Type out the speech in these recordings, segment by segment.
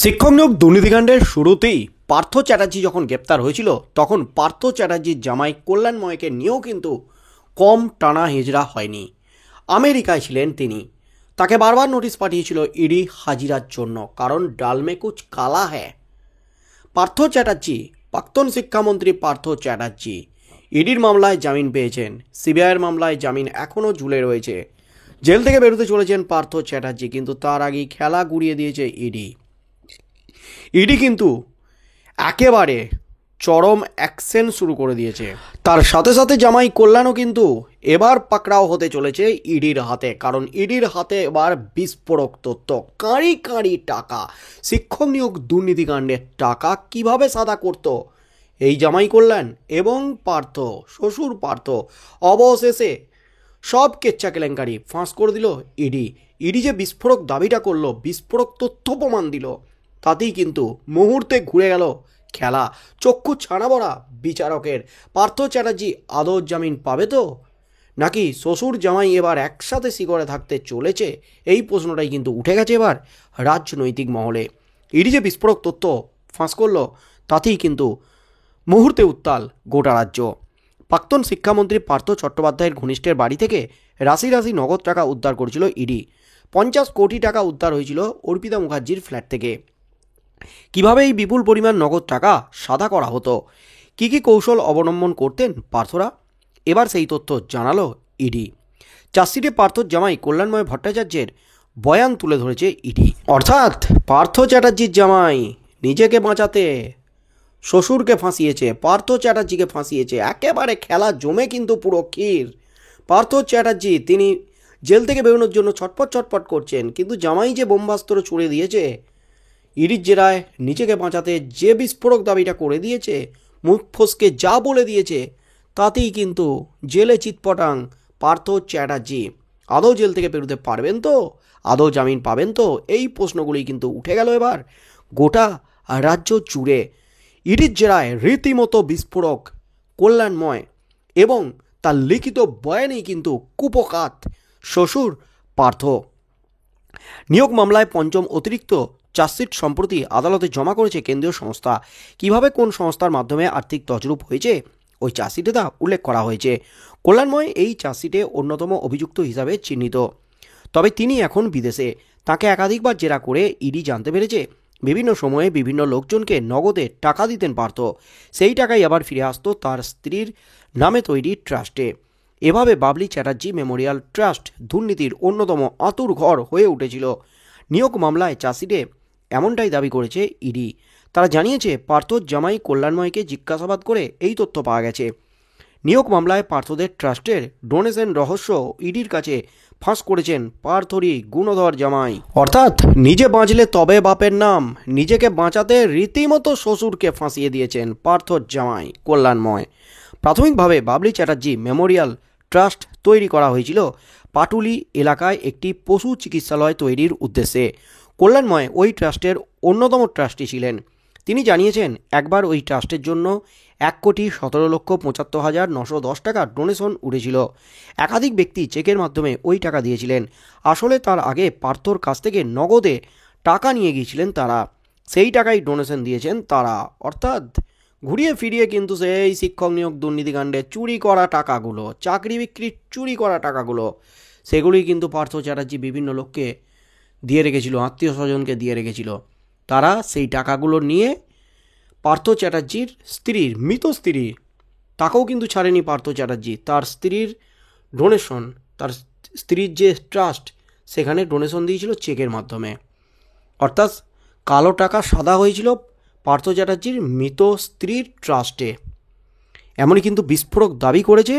শিক্ষক নিয়োগ দুর্নীতিকাণ্ডের শুরুতেই পার্থ চ্যাটার্জি যখন গ্রেপ্তার হয়েছিল তখন পার্থ চ্যাটার্জির জামাই কল্যাণময়কে নিয়েও কিন্তু কম টানা হেজরা হয়নি। আমেরিকায় ছিলেন তিনি, তাকে বারবার নোটিশ পাঠিয়েছিল ইডি হাজিরার জন্য, কারণ ডালমে কুচ কালা হ্যায়। পার্থ চ্যাটার্জি, প্রাক্তন শিক্ষামন্ত্রী পার্থ চ্যাটার্জি ইডির মামলায় জামিন পেয়েছেন, সিবিআইয়ের মামলায় জামিন এখনও ঝুলে রয়েছে। জেল থেকে বেরোতে চলেছেন পার্থ চ্যাটার্জি, কিন্তু তার আগেই খেলা গুড়িয়ে দিয়েছে ইডি কিন্তু একেবারে চরম অ্যাকশন শুরু করে দিয়েছে। তার সাথে সাথে জামাই কল্যাণও কিন্তু এবার পাকড়াও হতে চলেছে ইডির হাতে, কারণ ইডির হাতে এবার বিস্ফোরক তথ্য, কাঁড়ি কাঁড়ি টাকা। শিক্ষক নিয়োগ দুর্নীতিকাণ্ডের টাকা কিভাবে সাদা করত এই জামাই কল্যাণ এবং পার্থ, শ্বশুর পার্থ, অবশেষে সব কেচ্চা কেলেঙ্কারি ফাঁস করে দিল ইডি যে বিস্ফোরক দাবিটা করলো, বিস্ফোরক তথ্য প্রমাণ দিল, তাতেই কিন্তু মুহূর্তে ঘুরে গেল খেলা। চক্ষু ছানা বড়া বিচারকের। পার্থ চ্যাটার্জি আদৌ জামিন পাবে তো, নাকি শ্বশুর জামাই এবার একসাথে শিকড়ে থাকতে চলেছে, এই প্রশ্নটাই কিন্তু উঠে গেছে এবার রাজনৈতিক মহলে। ইডি যে বিস্ফোরক তথ্য ফাঁস করলো, তাতেই কিন্তু মুহূর্তে উত্তাল গোটা রাজ্য। প্রাক্তন শিক্ষামন্ত্রী পার্থ চট্টোপাধ্যায়ের ঘনিষ্ঠের বাড়ি থেকে রাশি রাশি নগদ টাকা উদ্ধার করেছিল ইডি। 50 কোটি টাকা উদ্ধার হয়েছিল অর্পিতা মুখার্জির ফ্ল্যাট থেকে। কিভাবে এই বিপুল পরিমাণ নগদ টাকা সাদা করা হতো, কী কী কৌশল অবলম্বন করতেন পার্থরা, এবার সেই তথ্য জানালো ইডি। চার্জশিটে পার্থর জামাই কল্যাণময় ভট্টাচার্যের বয়ান তুলে ধরেছে ইডি। অর্থাৎ পার্থ চ্যাটার্জির জামাই নিজেকে বাঁচাতে শ্বশুরকে ফাঁসিয়েছে, পার্থ চ্যাটার্জিকে ফাঁসিয়েছে, একেবারে খেলা জমে কিন্তু পুরো ক্ষীর। পার্থ চ্যাটার্জি তিনি জেল থেকে বেরোনোর জন্য ছটপট করছেন, কিন্তু জামাই যে বোম্বাস্ত্র ছুড়ে দিয়েছে, ইডির জেরায় নিজেকে বাঁচাতে যে বিস্ফোরক দাবিটা করে দিয়েছে, মুখ ফসকে যা বলে দিয়েছে, তাতেই কিন্তু জেলে চিৎপটাং পার্থ চ্যাটার্জি। আদৌ জেল থেকে বেরোতে পারবেন তো, আদৌ জামিন পাবেন তো, এই প্রশ্নগুলি কিন্তু উঠে গেল এবার গোটা রাজ্য জুড়ে। ইডির জেরায় রীতিমতো বিস্ফোরক কল্যাণময় এবং তার লিখিত বয়ানেই কিন্তু কুপকাত শ্বশুর পার্থ। নিয়োগ মামলায় পঞ্চম অতিরিক্ত চার্জশিট সম্প্রতি আদালতে জমা করেছে কেন্দ্রীয় সংস্থা। কিভাবে কোন সংস্থার মাধ্যমে আর্থিক তছরূপ হয়েছে ওই চার্জশিটে তা উল্লেখ করা হয়েছে। কল্যাণময় এই চার্জশিটে অন্যতম অভিযুক্ত হিসাবে চিহ্নিত, তবে তিনি এখন বিদেশে। তাকে একাধিকবার জেরা করে ইডি জানতে পেরেছে বিভিন্ন সময়ে বিভিন্ন লোকজনকে নগদে টাকা দিতেন পার্থ, সেই টাকাই আবার ফিরে আসতো তার স্ত্রীর নামে তৈরি ট্রাস্টে। এভাবে বাবলি চ্যাটার্জি মেমোরিয়াল ট্রাস্ট দুর্নীতির অন্যতম আঁতুর ঘর হয়ে উঠেছিল। নিয়োগ মামলায় চার্জশিটে এমনটাই দাবি করেছে ইডি। তারা জানিয়েছে পার্থর জামাই কল্যাণময়কে জিজ্ঞাসাবাদ করে এই তথ্য পাওয়া গেছে। নিয়োগ মামলায় পার্থদের ট্রাস্টের ডোনেশন রহস্য ইডির কাছে ফাঁস করেছেন পার্থরই গুণধর জামাই। অর্থাৎ নিজে বাঁচলে তবে বাপের নাম, নিজেকে বাঁচাতে রীতিমতো শ্বশুরকে ফাঁসিয়ে দিয়েছেন পার্থর জামাই কল্যাণময়। প্রাথমিকভাবে বাবলি চ্যাটার্জি মেমোরিয়াল ট্রাস্ট তৈরি করা হয়েছিল পাটুলি এলাকায় একটি পশু চিকিৎসালয় তৈরির উদ্দেশ্যে। কল্যাণময় ওই ট্রাস্টের অন্যতম ট্রাস্টি ছিলেন। তিনি জানিয়েছেন একবার ওই ট্রাস্টের জন্য 1,17,75,910 টাকা ডোনেশন উঠেছিল। একাধিক ব্যক্তি চেকের মাধ্যমে ওই টাকা দিয়েছিলেন। আসলে তার আগে পার্থর কাছ থেকে নগদে টাকা নিয়ে গিয়েছিলেন তারা, সেই টাকাই ডোনেশন দিয়েছেন তারা। অর্থাৎ ঘুরিয়ে ফিরিয়ে কিন্তু সেই শিক্ষক নিয়োগ দুর্নীতিকাণ্ডে চুরি করা টাকাগুলো, চাকরি বিক্রির চুরি করা টাকাগুলো, সেগুলি কিন্তু পার্থ চ্যাটার্জি বিভিন্ন লোককে দিয়ে রেখেছিল, আত্মীয় স্বজনকে দিয়ে রেখেছিল। তারা সেই টাকাগুলো নিয়ে পার্থ চ্যাটার্জির স্ত্রীর, মৃত স্ত্রী, তাকেও কিন্তু ছাড়েনি পার্থ চ্যাটার্জি, তার স্ত্রীর ডোনেশন, তার স্ত্রীর যে ট্রাস্ট, সেখানে ডোনেশন দিয়েছিল চেকের মাধ্যমে। অর্থাৎ কালো টাকা সাদা হয়েছিল পার্থ চ্যাটার্জির মৃত স্ত্রীর ট্রাস্টে। এমনই কিন্তু বিস্ফোরক দাবি করেছে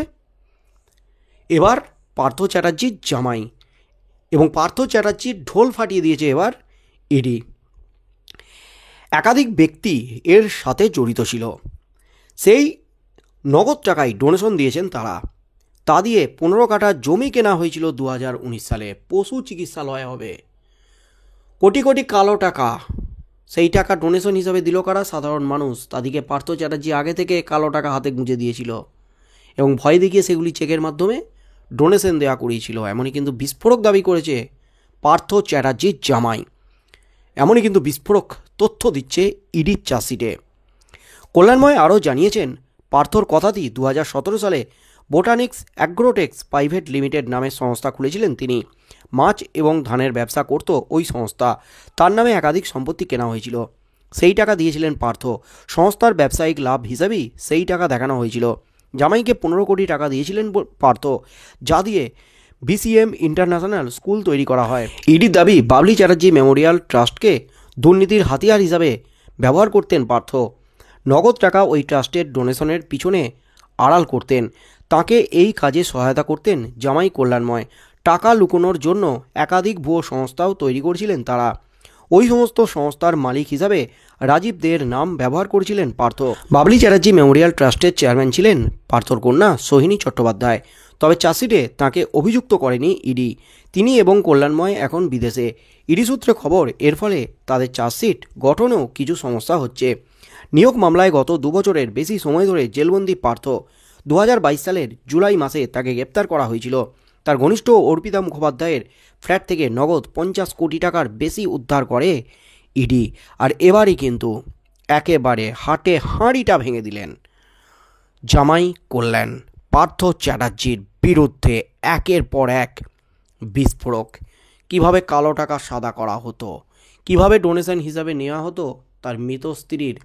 এবার পার্থ চ্যাটার্জির জামাই, এবং পার্থ চ্যাটার্জির ঢোল ফাটিয়ে দিয়েছে এবার ইডি। একাধিক ব্যক্তি এর সাথে জড়িত ছিল, সেই নগদ টাকায় ডোনেশন দিয়েছেন তারা। তা দিয়ে 15 কাঠা জমি কেনা হয়েছিল 2019 সালে, পশু চিকিৎসালয় হবে। কোটি কোটি কালো টাকা, সেই টাকা ডোনেশন হিসাবে দিল কারা? সাধারণ মানুষ। তাদেরকে পার্থ চ্যাটার্জি আগে থেকে কালো টাকা হাতে গুঁজে দিয়েছিল এবং ভয় দেখিয়ে সেগুলি চেকের মাধ্যমে ডোনেশন দেওয়া করিয়েছিল। এমনই কিন্তু বিস্ফোরক দাবি করেছে পার্থ চ্যাটার্জির জামাই। এমনই কিন্তু বিস্ফোরক তথ্য দিচ্ছে ইডির চার্জশিটে। কল্যাণময় আরও জানিয়েছেন, পার্থর কথাতেই 2017 সালে বোটানিক্স অ্যাগ্রোটেক্স প্রাইভেট লিমিটেড নামের সংস্থা খুলেছিলেন তিনি। মাছ এবং ধানের ব্যবসা করত ওই সংস্থা, তার নামে একাধিক সম্পত্তি কেনা হয়েছিল, সেই টাকা দিয়েছিলেন পার্থ। সংস্থার ব্যবসায়িক লাভ হিসাবেই সেই টাকা দেখানো হয়েছিল। জামাইকে 15 কোটি টাকা দিয়েছিলেন পার্থ, যা দিয়ে বিসিএম ইন্টারন্যাশনাল স্কুল তৈরি করা হয়। ইডির দাবি, বাবলি চ্যাটার্জি মেমোরিয়াল ট্রাস্টকে দুর্নীতির হাতিয়ার হিসাবে ব্যবহার করতেন পার্থ। নগদ টাকা ওই ট্রাস্টের ডোনেশনের পিছনে আড়াল করতেন, তাকে এই কাজে সহায়তা করতেন জামাই কল্যাণময়। টাকা লুকোনোর জন্য একাধিক ভুয়ো সংস্থাও তৈরি করেছিলেন তারা। ওই সমস্ত সংস্থার মালিক হিসাবে রাজীব দের নাম ব্যবহার করেছিলেন পার্থ। বাবলি চ্যাটার্জি মেমোরিয়াল ট্রাস্টের চেয়ারম্যান ছিলেন পার্থর কন্যা সোহিনী চট্টোপাধ্যায়। তবে চার্জশিটে তাকে অভিযুক্ত করেনি ইডি। তিনি এবং কল্যাণময় এখন বিদেশে। ইডি সূত্রে খবর, এর ফলে তাদের চার্জশিট গঠনেও কিছু সমস্যা হচ্ছে। নিয়োগ মামলায় গত 2 বছরের বেশি সময় ধরে জেলবন্দি পার্থ। 2022 সালের জুলাই মাসে তাকে গ্রেপ্তার করা হয়েছিল। তার ঘনিষ্ঠ অর্পিতা মুখোপাধ্যায়ের ফ্ল্যাট থেকে নগদ 50 কোটি টাকার বেশি উদ্ধার করে ইডি। আর এবারই কিন্তু একেবারে হাটে হাঁড়িটা ভেঙে দিলেন জামাই কল্যাণ। পার্থ চ্যাটার্জির বিরুদ্ধে একের পর এক বিস্ফোরক। কিভাবে কালো টাকা সাদা করা হতো, কিভাবে ডোনেশন হিসাবে নেওয়া হতো তার মৃত স্ত্রীর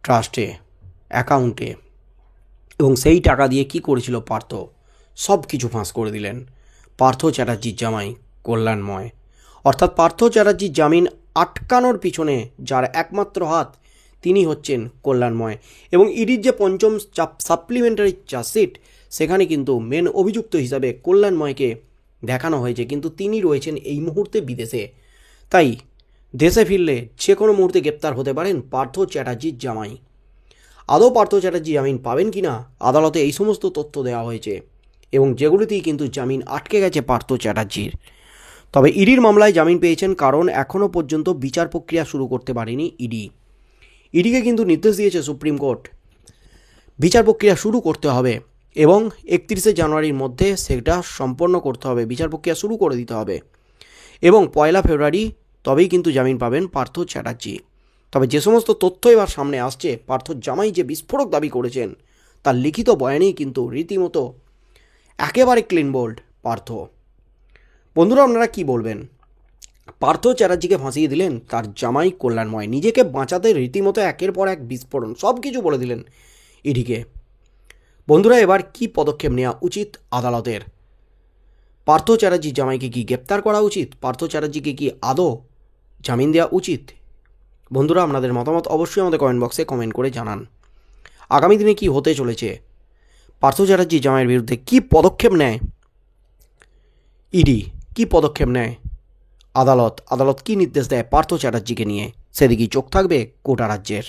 ট্রাস্টে অ্যাকাউন্টে, এবং সেই টাকা দিয়ে কি করেছিল পার্থ, সব কিছু ফাঁস করে দিলেন পার্থ চ্যাটার্জির জামাই কল্যাণময়। অর্থাৎ পার্থ চ্যাটার্জির জামিন আটকানোর পিছনে যার একমাত্র হাত, তিনি হচ্ছেন কল্যাণময়। এবং ইডির যে পঞ্চম সাপ্লিমেন্টারি চার্জশিট, সেখানে কিন্তু মেন অভিযুক্ত হিসাবে কল্যাণময়কে দেখানো হয়েছে, কিন্তু তিনি রয়েছেন এই মুহূর্তে বিদেশে। তাই দেশে ফিরলে যে কোনো মুহূর্তে গ্রেপ্তার হতে পারেন পার্থ চ্যাটার্জির জামাই। আদৌ পার্থ চ্যাটার্জি জামিন পাবেন কি না, আদালতে এই সমস্ত তথ্য দেওয়া হয়েছে, এবং যেগুলিতেই কিন্তু জামিন আটকে গেছে পার্থ চ্যাটার্জির। তবে ইডির মামলায় জামিন পেয়েছেন কারণ এখনও পর্যন্ত বিচার প্রক্রিয়া শুরু করতে পারেনি ইডি। ইডিকে কিন্তু নির্দেশ দিয়েছে সুপ্রিম কোর্ট, বিচার প্রক্রিয়া শুরু করতে হবে এবং 31শে জানুয়ারির মধ্যে সেটা সম্পন্ন করতে হবে, বিচার প্রক্রিয়া শুরু করে দিতে হবে, এবং 1 ফেব্রুয়ারি তবেই কিন্তু জামিন পাবেন পার্থ চ্যাটার্জি। তবে যে সমস্ত তথ্য এবার সামনে আসছে, পার্থ জামাই যে বিস্ফোরক দাবি করেছেন তার লিখিত বয়ানেই কিন্তু রীতিমতো একেবারে ক্লিন বোল্ড পার্থ। বন্ধুরা, আপনারা কি বলবেন? পার্থ চ্যাটার্জিকে ফাঁসিয়ে দিলেন তার জামাই কল্যাণময়, নিজেকে বাঁচাতে রীতিমতো একের পর এক বিস্ফোরণ, সব কিছু বলে দিলেন ইডিকে। বন্ধুরা, এবার কি পদক্ষেপ নেওয়া উচিত আদালতের? পার্থ চ্যাটার্জির জামাইকে কি গ্রেপ্তার করা উচিত? পার্থ চ্যাটার্জিকে কি আদৌ জামিন দেওয়া উচিত? বন্ধুরা, আপনাদের মতামত অবশ্যই আমাদের কমেন্ট বক্সে কমেন্ট করে জানান। আগামী দিনে কি হতে চলেছে? পার্থ চ্যাটার্জি জামাইয়ের বিরুদ্ধে কি পদক্ষেপ নেয় ইডি, কি পদক্ষেপ নেয় আদালত কি নির্দেশ দেয় পার্থ চ্যাটার্জিকে নিয়ে, সেদিকেই চোখ থাকবে গোটা রাজ্যের।